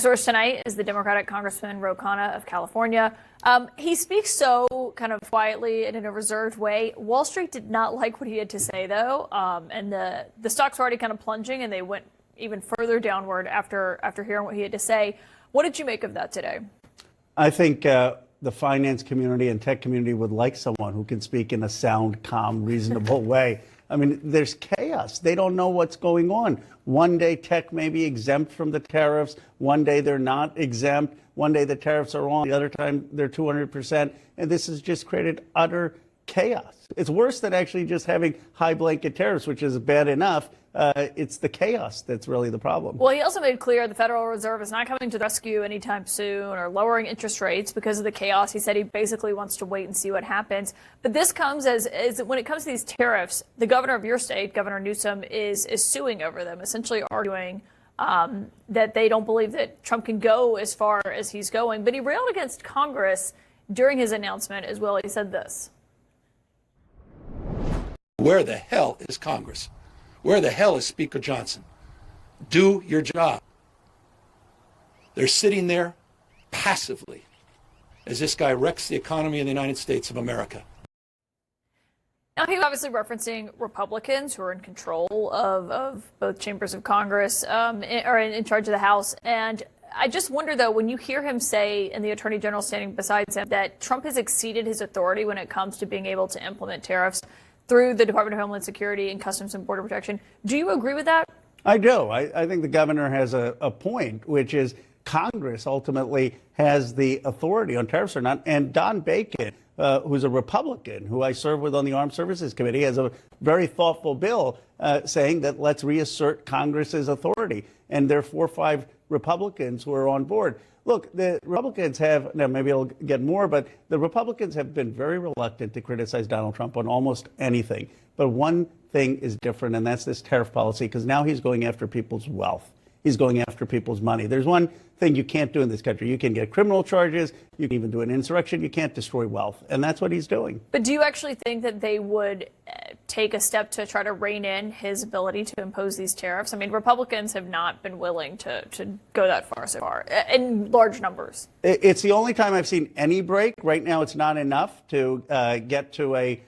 Source tonight is the Democratic Congressman Khanna of California. He speaks so kind of quietly and in a reserved way. Wall Street did not like what he had to say, though, and the stocks were already kind of plunging, and they went even further downward after hearing what he had to say. What did you make of that today? I think the finance community and tech community would like someone who can speak in a sound, calm, reasonable way. I mean, there's chaos. They don't know what's going on. One day tech may be exempt from the tariffs. One day they're not exempt. One day the tariffs are on. The other time they're 200%. And this has just created utter chaos. It's worse than actually just having high blanket tariffs, which is bad enough. It's the chaos that's really the problem. Well, he also made clear the Federal Reserve is not coming to the rescue anytime soon or lowering interest rates because of the chaos. He said he basically wants to wait and see what happens. But this comes as when it comes to these tariffs, the governor of your state, Governor Newsom, is suing over them, essentially arguing that they don't believe that Trump can go as far as he's going. But he railed against Congress during his announcement as well. He said this. Where the hell is Congress? Where the hell is Speaker Johnson? Do your job. They're sitting there passively as this guy wrecks the economy in the United States of America. Now, he was obviously referencing Republicans who are in control of both chambers of Congress or in charge of the House. And I just wonder, though, when you hear him say, and the Attorney General standing beside him, that Trump has exceeded his authority when it comes to being able to implement tariffs through the Department of Homeland Security and Customs and Border Protection. Do you agree with that? I do. I think the governor has a point, which is Congress ultimately has the authority on tariffs or not. And Don Bacon, who's a Republican, who I serve with on the Armed Services Committee, has a very thoughtful bill saying that let's reassert Congress's authority. And there are 4 or 5 Republicans who are on board. Look, the Republicans have, now maybe I'll get more, but the Republicans have been very reluctant to criticize Donald Trump on almost anything. But one thing is different, and that's this tariff policy, because now he's going after people's wealth. He's going after people's money. There's one thing you can't do in this country. You can get criminal charges. You can even do an insurrection. You can't destroy wealth. And that's what he's doing. But do you actually think that they would take a step to try to rein in his ability to impose these tariffs? I mean, Republicans have not been willing to go that far so far in large numbers. It's the only time I've seen any break. Right now, it's not enough to get to a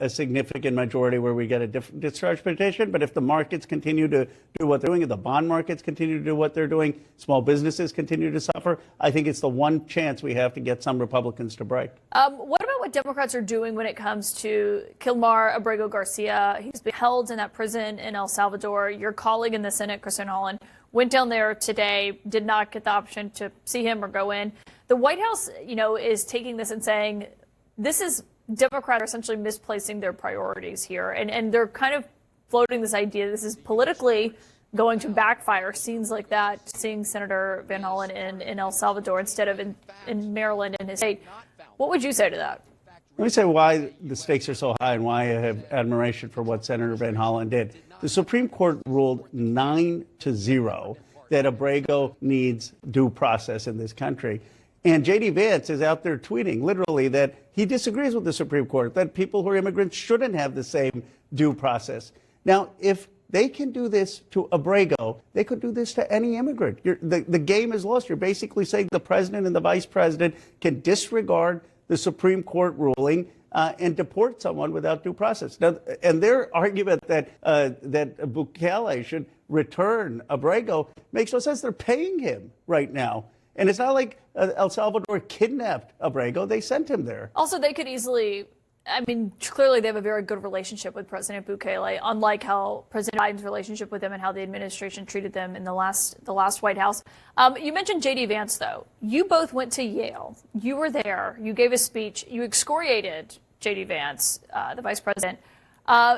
significant majority where we get a discharge petition. But if the markets continue to do what they're doing, if the bond markets continue to do what they're doing, small businesses continue to suffer, I think it's the one chance we have to get some Republicans to break. What about what Democrats are doing when it comes to Kilmar Abrego Garcia? He's been held in that prison in El Salvador. Your colleague in the Senate, Kaitlan Collins, went down there today, did not get the option to see him or go in. The White House, is taking this and saying this is Democrats are essentially misplacing their priorities here. And they're kind of floating this idea this is politically going to backfire, scenes like that, seeing Senator Van Hollen in El Salvador instead of in Maryland in his state. What would you say to that? Let me say why the stakes are so high and why I have admiration for what Senator Van Hollen did. The Supreme Court ruled 9-0 that Abrego needs due process in this country. And JD Vance is out there tweeting literally that he disagrees with the Supreme Court, that people who are immigrants shouldn't have the same due process. Now, if they can do this to Abrego, they could do this to any immigrant. The game is lost. You're basically saying the president and the vice president can disregard the Supreme Court ruling and deport someone without due process. Now, and their argument that Bukele should return Abrego makes no sense. They're paying him right now. And it's not like El Salvador kidnapped Abrego. They sent him there. Also, they could easily, clearly they have a very good relationship with President Bukele, unlike how President Biden's relationship with him and how the administration treated them in the last White House. You mentioned JD Vance, though. You both went to Yale. You were there. You gave a speech. You excoriated JD Vance, the vice president.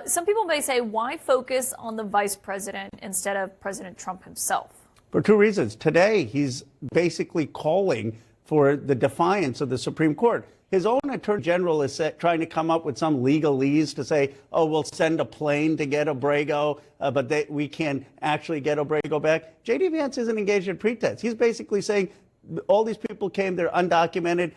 Some people may say, why focus on the vice president instead of President Trump himself? For 2 reasons. Today, he's basically calling for the defiance of the Supreme Court. His own attorney general is trying to come up with some legalese to say, oh, we'll send a plane to get Abrego, but we can't actually get Abrego back. JD Vance isn't engaged in pretense. He's basically saying all these people came, they're undocumented,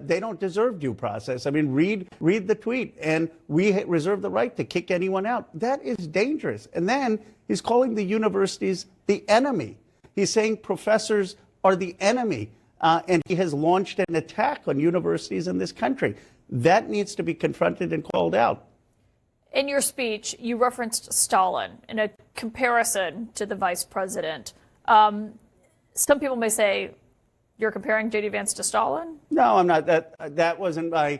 they don't deserve due process. Read the tweet, and we reserve the right to kick anyone out. That is dangerous. And then he's calling the universities the enemy. He's saying professors are the enemy. And he has launched an attack on universities in this country. That needs to be confronted and called out. In your speech, you referenced Stalin in a comparison to the vice president. Some people may say you're comparing JD Vance to Stalin? No, I'm not. That wasn't my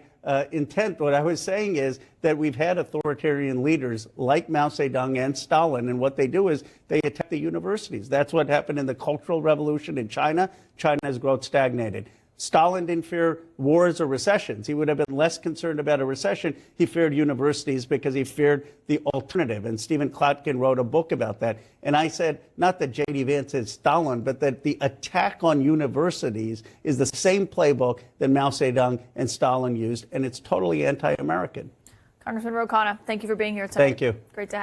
intent. What I was saying is that we've had authoritarian leaders like Mao Zedong and Stalin, and what they do is they attack the universities. That's what happened in the Cultural Revolution in China. China's growth stagnated. Stalin didn't fear wars or recessions. He would have been less concerned about a recession. He feared universities because he feared the alternative. And Stephen Klotkin wrote a book about that. And I said, not that J.D. Vance is Stalin, but that the attack on universities is the same playbook that Mao Zedong and Stalin used, and it's totally anti-American. Congressman Khanna, thank you for being here today. Thank you. Great to have you.